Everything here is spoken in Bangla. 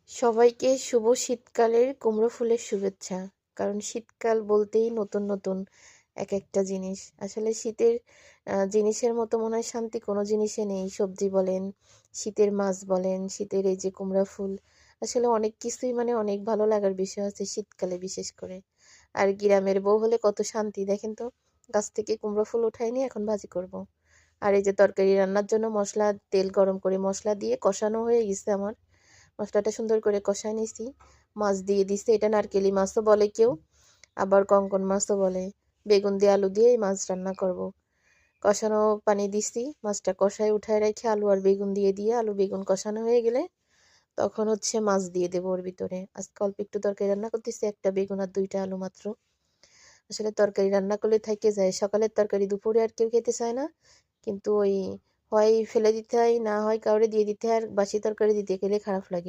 সবাইকে শুভ শীতকালের কুমড়ো ফুলের শুভেচ্ছা। কারণ শীতকাল বলতেই নতুন নতুন এক একটা জিনিস। আসলে শীতের জিনিসের মতো মনে হয় শান্তি কোনো জিনিসে নেই। সবজি বলেন, শীতের মাছ বলেন, শীতের এই যে কুমড়া ফুল, আসলে অনেক কিছুই মানে অনেক ভালো লাগার বিষয় আছে শীতকালে বিশেষ করে। আর গ্রামের বউ হলে কত শান্তি দেখেন তো। গাছ থেকে কুমড়ো ফুল উঠাই নিয়ে এখন ভাজি করব। আর এই যে তরকারি রান্নার জন্য মসলা, তেল গরম করে মসলা দিয়ে কষানো হয়ে গেছে আমার। মশলাটা সুন্দর করে কষায় নিছি, মাছ দিয়ে দিছি। এটা নারকেলি মাছও বলে কেউ, আবার কঙ্কন মাছও বলে। বেগুন দিয়ে আলু দিয়ে এই মাছ রান্না করব। কষানো পানি দিছি, মাছটা কষায় উঠায় রেখে আলু আর বেগুন দিয়ে আলু বেগুন কষানো হয়ে গেলে তখন হচ্ছে মাছ দিয়ে দেবো ওর ভিতরে। আজকে অল্প একটু তরকারি রান্না করতেছি, একটা বেগুন আর দুইটা আলু মাত্র। আসলে তরকারি রান্না করলে থাইকে যায়, সকালের তরকারি দুপুরে আর কেউ খেতে চায় না। কিন্তু ওই হয় ফেলে দিতে হয়, না হয় কাউরে দিয়ে দিতে হয়, আর বাসি তরকারি দিতে গেলে খারাপ লাগে।